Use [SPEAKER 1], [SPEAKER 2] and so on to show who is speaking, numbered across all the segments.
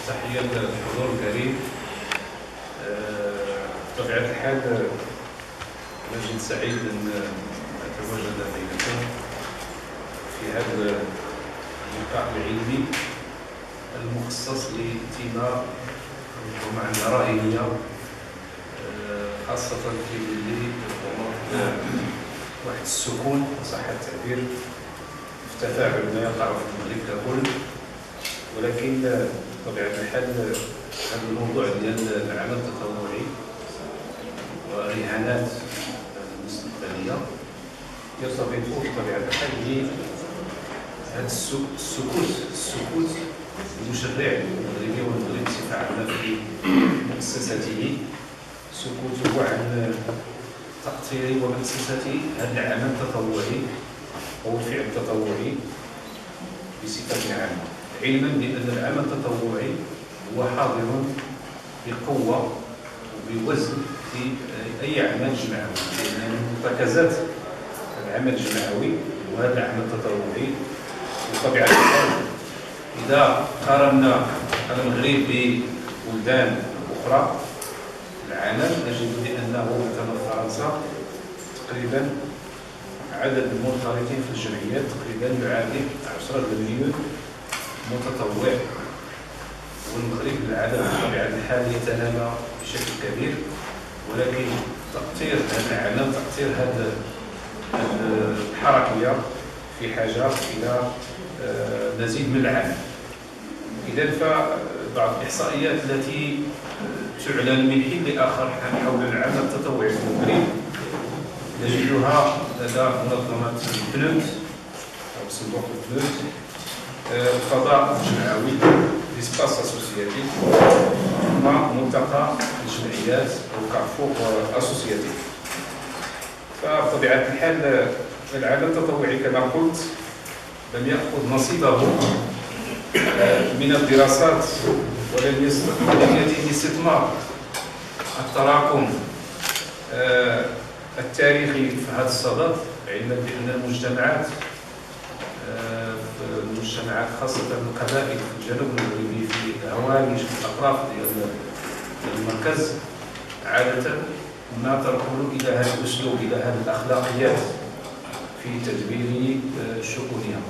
[SPEAKER 1] تحية للحضور الكريم. بطبيعة الحال أنا جد سعيد أن أتواجد بينكم في هذا اللقاء العلمي المخصص لاهتمام المجتمع الرهينية، خاصة في ظل واحد السكون صح التعبير في تفاعل ما يقع في المغرب ككل. ولكن بطبيعة الحال هذا الموضوع ديال العمل التطوعي ورهانات المستقبلية يرتبط بطبيعة الحال بهذا السكوت المشرع المغربي والمغرب بصفة عامة في مؤسساته، سكوته عن تقصير ومؤسسة هذا العمل التطوعي أو الفعل التطوعي بصفة عامة، علما بأن العمل التطوعي هو حاضر بقوة وبوزن في أي عمل جماعي، لأن من مرتكزات العمل الجماعي وهذا العمل التطوعي بطبيعة الحال إذا قارنا المغرب ببلدان أخرى العالم نجد بأنه مثلا فرنسا تقريبا عدد المنخرطين في الجمعيات تقريبا يعادل 10 مليون متطوع، والمغرب العدد بطبيعة الحال يتنامى بشكل كبير، ولكن تأطير هذا العالم تأطير هذه الحركية في حاجة إلى مزيد من العمل. إذا فبعض الإحصائيات التي تعلن من حين لآخر حول العمل التطوعي في المغرب نجدها لدى منظمة البنود أو صندوق البنود، الفضاء الجمعوي لسباس اسوسياتيف مع ملتقى الجمعيات أو كارفور اسوسياتيف. فبطبيعة الحال العمل التطوعي كما قلت لم يأخذ نصيبه من الدراسات ولم يتم استثمار التراكم التاريخي في هذا الصدد، علما بأن المجتمعات خاصة القبائل في الجنوب المغربي في هوامش الأطراف ديال المركز عادة ما تركن إلى هذا الأسلوب، إلى هذه الأخلاقيات في تدبير شؤونها.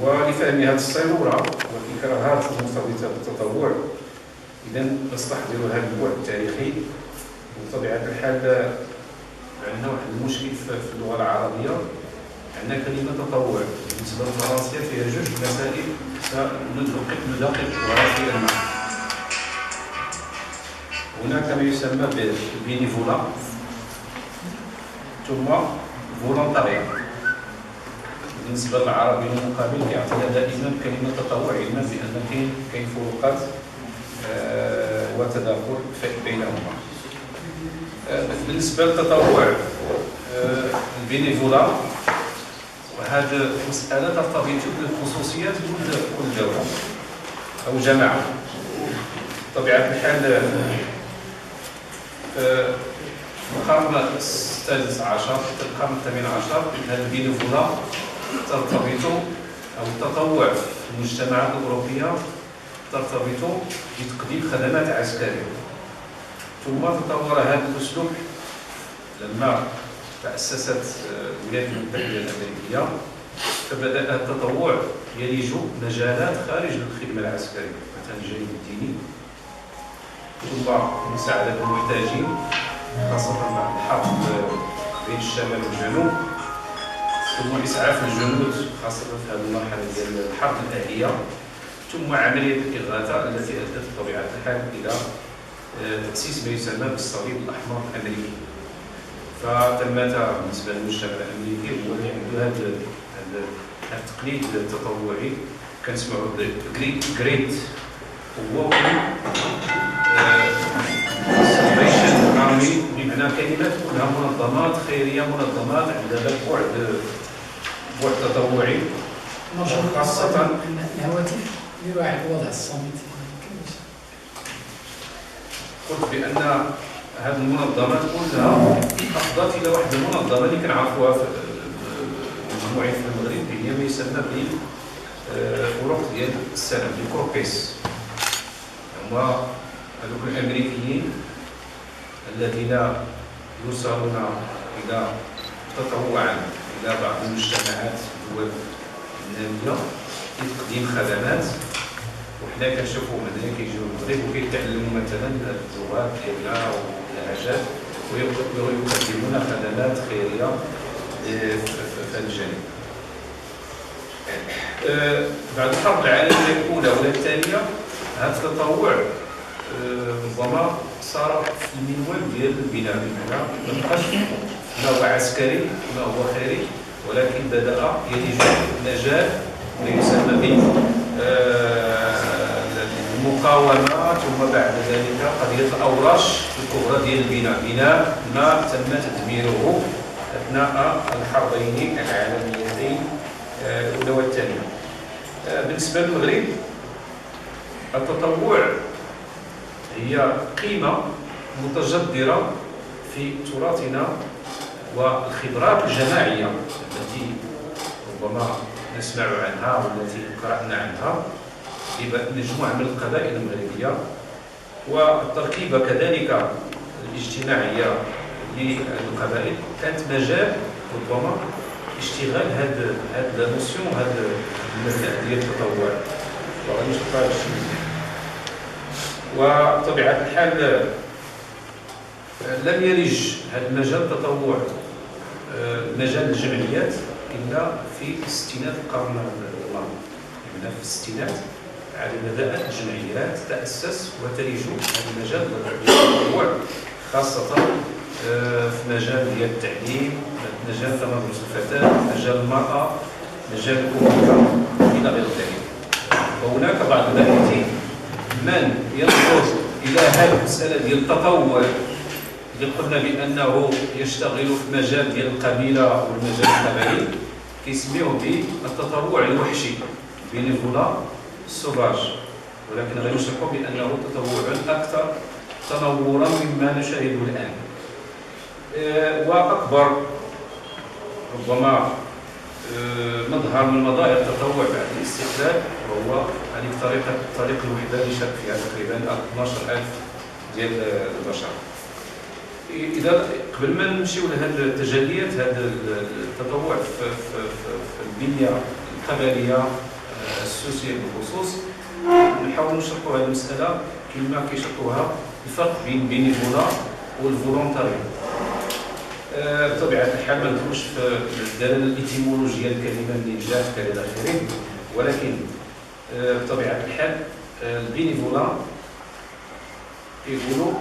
[SPEAKER 1] ولفهم هذه الصيرورة والإكراهات المرتبطة بالتطوع إذا نستحضر هذا البعد التاريخي. وبطبيعة الحال عندنا واحد المشكل في اللغة العربية، عندنا كلمة تطوع بالنسبة للفرنسية فيها جوج مسائل ندقق وراسيا معا. هناك ما يسمى بالبينيفولا ثم فولونتاريا. بالنسبة للعربي المقابل كيعطينا دائما كلمة تطوع، علما بأن كاين فروقات وتداخل بينهما. بالنسبة للتطوع البينيفولا وهذه مسألة ترتبط بالخصوصيات كل دولة أو جماعة. بطبيعة الحال في القرن السادس عشر حتى القرن الثامن عشر هذه البينيفولا ترتبط أو التطوع في المجتمعات الأوروبية ترتبط بتقديم خدمات عسكرية. ثم تطور هذا الأسلوب لما تأسست الولايات المتحدة الأمريكية، فبدأ التطوع يلج مجالات خارج الخدمة العسكرية، مثلا الجانب الديني، ثم مساعدة المحتاجين خاصة بعد الحرب بين الشمال والجنوب، ثم إسعاف الجنود خاصة في هذه المرحلة ديال الحرب الأهلية، ثم عملية الإغاثة التي أدت بطبيعة الحال إلى تأسيس ما يسمى بالصليب الأحمر الأمريكي. فتمت بالنسبة للمجتمع الأمريكي هو اللي عنده هذا التقليد التطوعي كنسمعوا جريت ووكينغ سلفيشن ارمي، بمعنى كلمات كلها منظمات خيرية، منظمات عندها بعد تطوعي خاصة
[SPEAKER 2] الهواتف يراعي الوضع الصامت.
[SPEAKER 1] قلت بأن هذه المنظمات كلها أفضت إلى واحد المنظمة اللي كنعرفوها في مجموعين في المغرب، هي ما يسمى بالفروق ديال السلام، الكوربيس. هما هذوك الامريكيين الذين يوصلون الى تطوعا الى بعض المجتمعات الدول الناميه لتقديم خدمات، وحنا كنشوفوا هنايا كيجيو المغرب وكيتعلموا مثلا اللغات ديالنا واللهجات ويقدمون خدمات خيريه في هذا الجانب. بعد الحرب العالميه الاولى ولا الثانيه هذا التطوع ربما صار في المنوال ديال البناء، بمعنى ما بقاش ما هو عسكري ما هو خيري، ولكن بدا يلج مجال ما يسمى بالمقاومه، ثم بعد ذلك قضيه الاوراش الكبرى ديال البناء، بناء ما تم تدميره اثناء الحربين العالميتين الاولى والثانيه. بالنسبه للمغرب التطوع هي قيمة متجذرة في تراثنا والخبرات الجماعية التي ربما نسمع عنها والتي قرأنا عنها مجموعة من القبائل المغربية، والتركيبة كذلك الاجتماعية للقبائل كانت مجال ربما اشتغال هذا النوسيون هذا المبدأ ديال التطوع. وغادي نشوف هذا الشيء. وطبيعة الحال لم يلج هذا المجال التطوع مجال الجمعيات إلا في ستينات القرن الماضي، يعني في الستينات على بدأت الجمعيات تأسس وتلج هذا المجال التطوع، خاصة في مجال ديال التعليم، مجال تمدرس الفتاة، مجال المرأة، مجال الأمومة إلى غير ذلك. وهناك بعض الباحثين من ينظر إلى هذه المسألة ديال التطوع اللي قلنا بأنه يشتغل في مجال ديال القبيلة والمجال القبائل، كيسميوه بالتطوع الوحشي بينيفولا سوفاج، ولكن غير نشرحوا بأنه تطوع أكثر تنورا مما نشاهده الآن. وأكبر ربما مظهر من مظاهر التطوع بعد الاستقلال وهو هذه طريق الوحده اللي شارك فيها تقريبا 12000 ديال البشر. اذا قبل ما نمشيو لهذه التجليات هذا التطوع في البنيه القبليه السوسيه بالخصوص، نحاول نشرحوا هذه المساله كما كيشرحوها الفرق بين بينيفولا والفولونتاريا. بطبيعة الحال ما ندخلوش في الدلالة الإتيمولوجية للكلمة النجاح كذا إلى آخره، ولكن بطبيعة الحال البينيفولا كيقولوا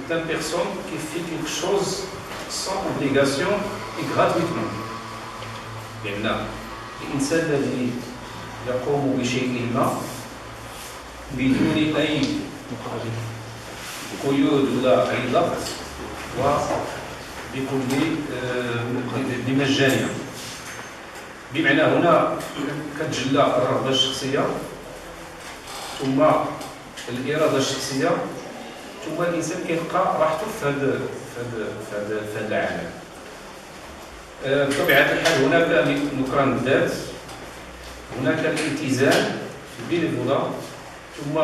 [SPEAKER 1] c'est une personne qui fait quelque chose sans obligation et gratuitement. بمعنى الإنسان الذي يقوم بشيء ما بدون أي قيود ولا أي ضغط بمجانية. بمعنى هنا كتجلى الرغبة الشخصية ثم الإرادة الشخصية ثم الإنسان كيلقى راحته في هذا العالم. بطبيعة الحال هناك نكران الذات، هناك الالتزام في البينيفولا، ثم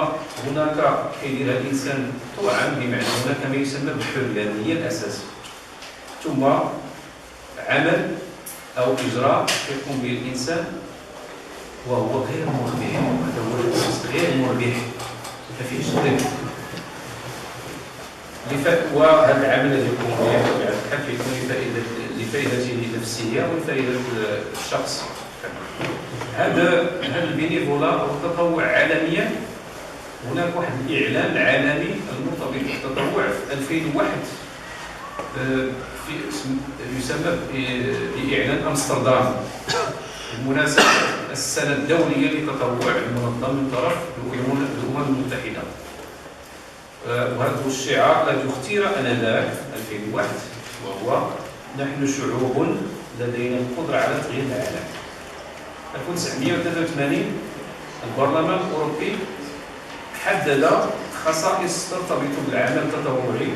[SPEAKER 1] هناك كيديرها الإنسان طوعا، بمعنى هناك ما يسمى بالحرية الأساسية، ثم عمل أو إجراء يقوم به الإنسان وهو غير مربح. هذا هو الأساس، غير مربح ما فيهش ربح. وهذا العمل الذي يقوم به بطبيعة الحال كيكون لفائدته النفسية ولفائدة الشخص. هذا البينيفولا أو التطوع عالميا، هناك واحد الإعلان عالمي المرتبط بالتطوع في 2001 يسمى بإعلان أمستردام بمناسبة السنة الدولية للتطوع المنظم من طرف الأمم المتحدة. وهذا هو الشعار الذي اختير آنذاك 2001، وهو نحن شعوب لدينا القدرة على تغيير العالم. 1983 البرلمان الأوروبي حدد خصائص ترتبط بالعمل التطوعي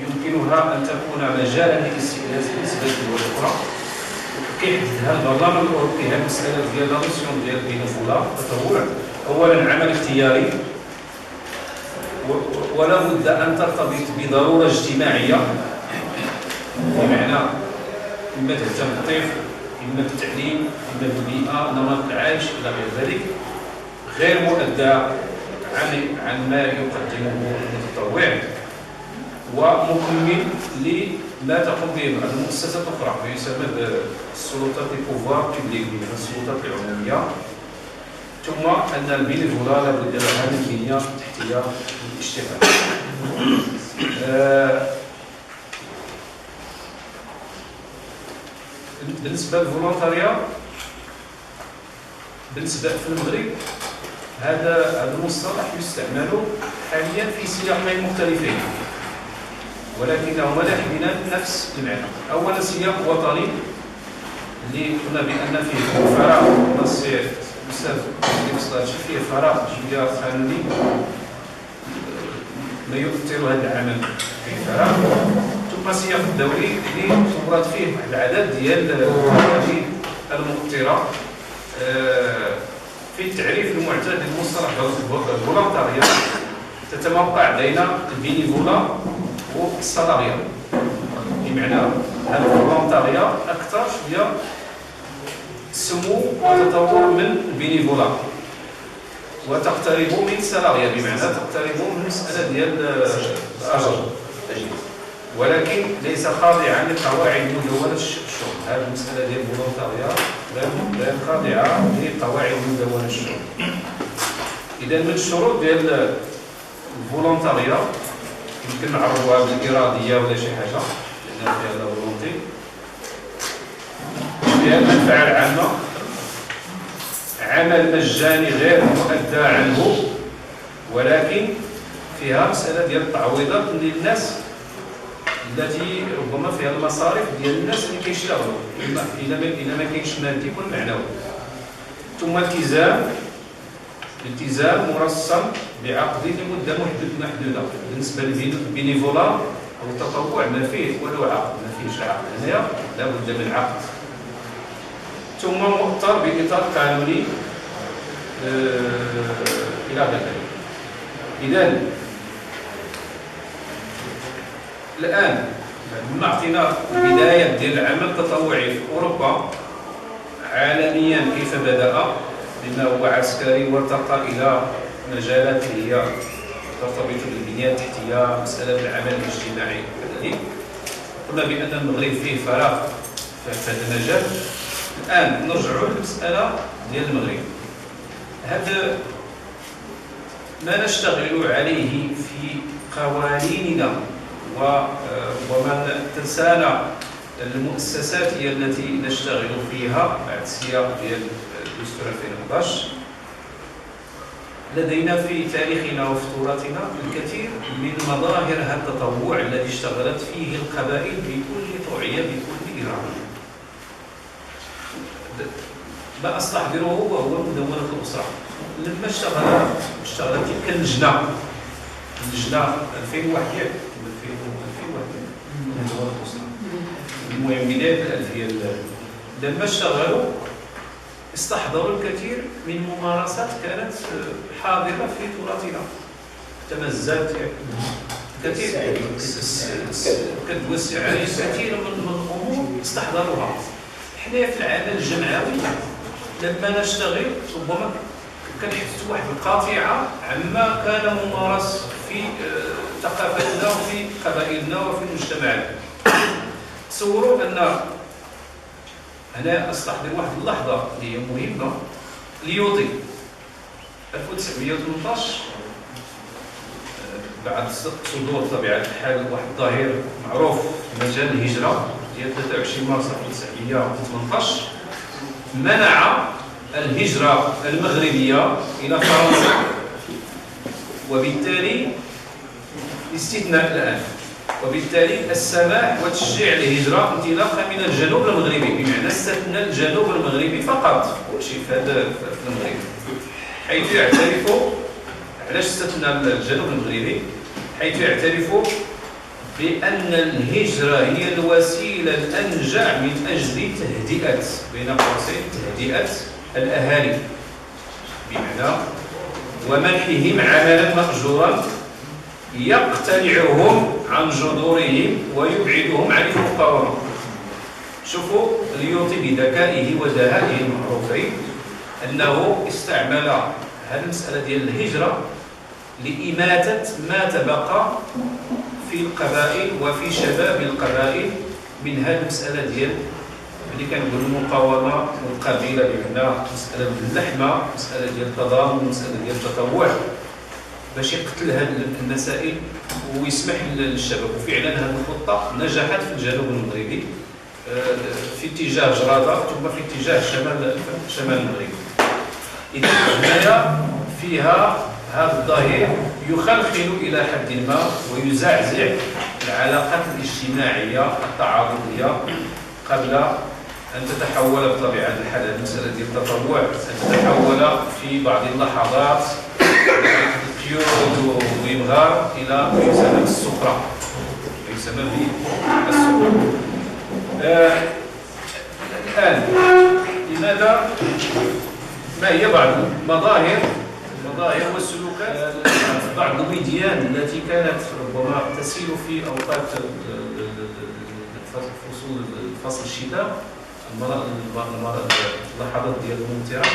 [SPEAKER 1] يمكنها أن تكون مجالا للاستئناس بالنسبة للدول الأخرى. كيحددها البرلمان الأوروبي هذه المسألة ديال لانسيون ديال البينيفولا التطوع. أولا عمل اختياري، ولا بد أن ترتبط بضرورة اجتماعية، بمعنى إما تهتم بالطفل، إما بالتعليم، إما بالبيئة، نمط العيش إلى غير ذلك، غير مؤدى عن ما يقدمه المتطوع، ومكمل لما تقوم به المؤسسات الأخرى ما يسمى بالسلطات البوفوار بيبليك، السلطات العمومية. ثم أن البينيفولا لابد لها من بنية تحتية للاشتغال. بالنسبة للفولونتاريا، بالنسبة في المغرب هذا المصطلح يستعمل حاليا في سياقين مختلفين، ولكنهما لا يحملان نفس المعنى. أولا سياق وطني اللي قلنا بأن فيه فراغ نصير الأستاذ فيه فراغ شوية قانوني ما يؤثر هذا العمل في فراغ. ثم سياق الدولي اللي تورط فيه واحد العدد ديال القوانين المؤثرة في التعريف المعتاد للمصطلح الفولونتاريا، تتوقع بين البينيفولا والسالاريا، بمعنى هذا الفولونتاريا أكثر شوية سمو وتطور من البينيفولا، وتقترب من السالاريا، بمعنى تقترب من المسألة ديال الأجر، ولكن ليس خاضعا لقواعد مدونة الشغل. هذه المسألة ديال الفولونتاريا غير خاضعة لقواعد مدونة الشغل. إذا من الشروط ديال الفولونتاريا يمكن نعرفوها بالإرادية ولا شي حاجة، لأن فيها لا فولونتي، فيها المنفعة العامة، عمل مجاني غير مؤدى عنه، ولكن فيها مسألة ديال التعويضات للناس التي ربما فيها المصاريف ديال الناس اللي كيشتغلوا، إلا ما كاينش مادي يكون معنوي. ثم التزام مرسم بعقد لمدة محدودة. بالنسبة للبينيفولا أو التطوع ما فيه ولو عقد، ما فيهش عقد، هنايا لا بد من عقد. ثم مؤطر بإطار قانوني إلى غير ذلك. إذا الآن لما عطينا بداية ديال العمل التطوعي في أوروبا عالميا كيف بدأ، بما هو عسكري وارتقى إلى مجالات هي ترتبط بالبنية التحتية، مسألة العمل الاجتماعي كذلك. قلنا بأن المغرب فيه فراغ في هذا المجال. الآن نرجع للمسألة ديال المغرب. هذا ما نشتغل عليه في قوانيننا ومن تنسانا المؤسسات هي التي نشتغل فيها بعد السياق ديال دستور 2011. لدينا في تاريخنا وفي تراثنا الكثير من مظاهر هذا التطوع الذي اشتغلت فيه القبائل بكل طوعية بكل إرادة. ما أستحضره وهو مدونة الأسرة. لما اشتغلت تلك اللجنة 2001 مدونة الأسرة، المهم بداية الألفية، لما اشتغلوا استحضروا الكثير من ممارسات كانت حاضرة في تراثنا، تمزت كثير كتوسع عليه كثير من الأمور استحضروها. حنا في العمل الجمعوي لما نشتغل ربما كنحس واحد القاطعة عما كان ممارس في ثقافتنا وفي قبائلنا وفي مجتمعنا. تصوروا أن أنا أستحضر واحد اللحظة اللي هي مهمة. ليوطي 1918 بعد صدور طبيعة الحال واحد الظاهر معروف في مجال الهجرة ديال 23 مارس 1918 منع الهجرة المغربية إلى فرنسا، وبالتالي استثناء الآن، وبالتالي السماح وتشجيع الهجرة انطلاقا من الجنوب المغربي، بمعنى استثنى الجنوب المغربي فقط، كل شيء في المغرب، حيث يعترفوا. علاش استثنى الجنوب المغربي؟ حيث يعترفوا بأن الهجرة هي الوسيلة الأنجع من أجل تهدئة بين قوسين تهدئة الأهالي، بمعنى ومنحهم عملا مأجورا يقتلعهم عن جذورهم ويبعدهم عن المقاومة. شوفوا اليوطي بذكائه ودهائه المعروفين أنه استعمل هذه المسألة ديال الهجرة لإماتة ما تبقى في القبائل وفي شباب القبائل من هذه المسألة ديال اللي كنقول المقاومة والقبيلة، بمعنى مسألة اللحمة، مسألة ديال التضامن، مسألة ديال التطوع، باش يقتل هذه المسائل ويسمح للشباب. وفعلا هذه الخطة نجحت في الجنوب المغربي في اتجاه جرادة ثم في اتجاه شمال المغرب. إذا هنايا فيها هذا الظهير يخلخل إلى حد ما ويزعزع العلاقات الاجتماعية التعاضدية قبل أن تتحول بطبيعة الحال هذه المسألة ديال التطوع أن تتحول في بعض اللحظات قيود وإبغار إلى ما يسمى بالسكرة، ما يسمى بالسكرة. الآن لماذا؟ ما هي بعض المظاهر والسلوكات بعض الوديان التي كانت ربما تسير في أوقات فصل الشتاء، اللحظات ديال الممطرة،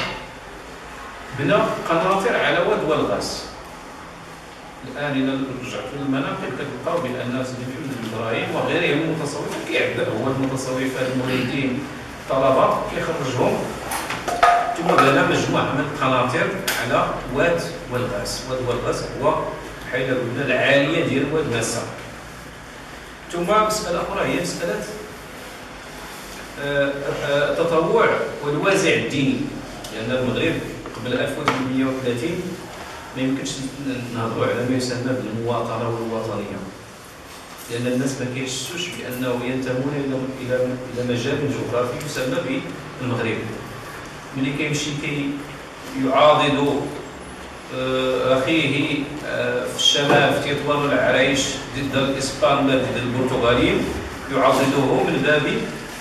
[SPEAKER 1] بنى قناطر على ود والغاز. الآن إذا رجعتوا للمناقب كتلقاو بأن الناس اللي محمد بن إبراهيم وغيرهم من المتصوفين كيعبأ هو المتصوفة المريدين الطلبة كيخرجهم، ثم بنى مجموعة من القناطر على واد والغاز. واد والغاز هو بحال قلنا العالية ديال واد ناسا. ثم مسألة أخرى هي مسألة التطوع والوازع الديني، لأن المغرب قبل 1830 ما يمكنش نهضروا على ما يسمى بالمواطنة والوطنية، لأن الناس ما كيحسوش بأنه ينتمون إلى مجال جغرافي يسمى بالمغرب. ملي كيمشي يعاضد أخيه في الشمال في تطوان العريش ضد الإسبان ضد البرتغاليين، يعاضده من باب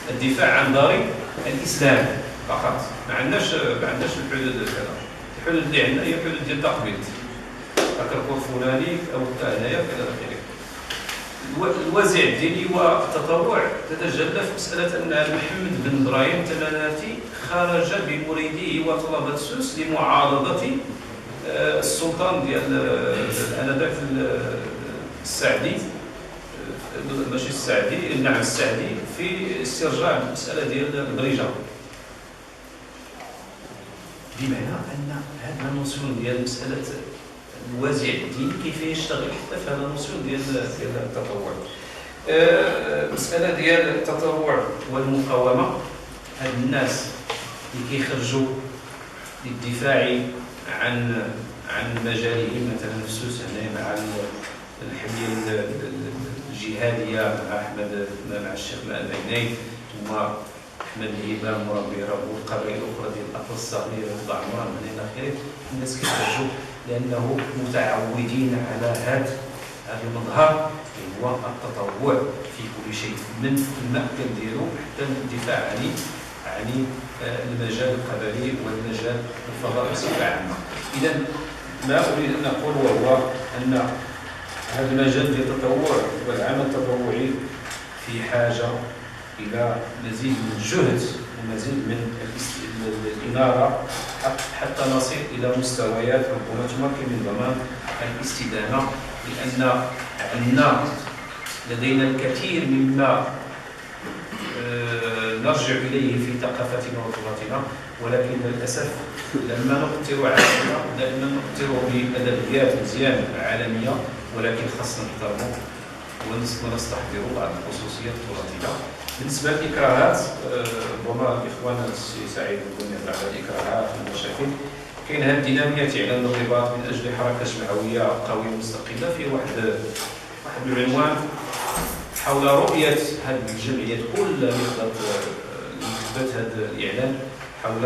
[SPEAKER 1] الدفاع عن دار الإسلام فقط. ما عندناش الحدود كذا. الحدود اللي عندنا هي الحدود ديال التقبيض، الكركور فلاني أو هنايا كذا آخره. الوازع الديني والتطوع تتجلى في مسألة أن محمد بن إبراهيم التمناتي خرج بمريديه وطلبة سوس لمعارضة السلطان ديال آنذاك السعدي، ماشي السعدي، نعم السعدي، في استرجاع المسألة ديال البريجة. بمعنى أن هذا النصيون ديال مسألة الوازع الديني كيف يشتغل حتى في هذا النصيون ديال التطوع. مسألة ديال التطوع والمقاومة، هاد الناس اللي كيخرجوا للدفاع عن مجالهم، مثلا في سوس هنا مع الحمية الجهادية مع أحمد مع الشيخ المدني، ثم أحمد الهبام مربي ربو القبائل الأخرى ديال الأطلس الصغير وضع عمران من إلى آخره. الناس كيخرجوا لأنه متعودين على هذا المظهر اللي هو التطوع في كل شيء، من المأكل ديالو حتى الدفاع عن المجال القبلي والمجال الفضاء بصفة عامة. إذا ما أريد أن أقول وهو أن هذا المجال ديال التطوع والعمل التطوعي في حاجة إلى مزيد من الجهد ومزيد من الإنارة حتى نصل إلى مستويات ربما تمكن من ضمان الاستدامة، لأن عندنا لدينا الكثير مما نرجع إليه في ثقافتنا وتراثنا، ولكن للأسف لما نقتر عالمنا دائما نقتر بأدبيات مزيانة عالمية، ولكن خاصنا نحترموا ونستحضر بعض الخصوصيات التراثية. بالنسبة للإكراهات، ربما الإخوان السي سعيد يقول على الإكراهات والمشاكل، كاين هذه الدينامية إعلان الرباط من أجل حركة جمعوية قوية مستقلة في واحد العنوان حول رؤية هذه الجمعيات كلها اللي كتبت هذا الإعلان حول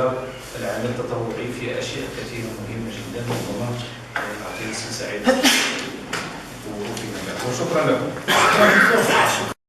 [SPEAKER 1] العمل التطوعي في أشياء كثيرة مهمة جدا. ربما نعطي السي سعيد وشكرا لكم.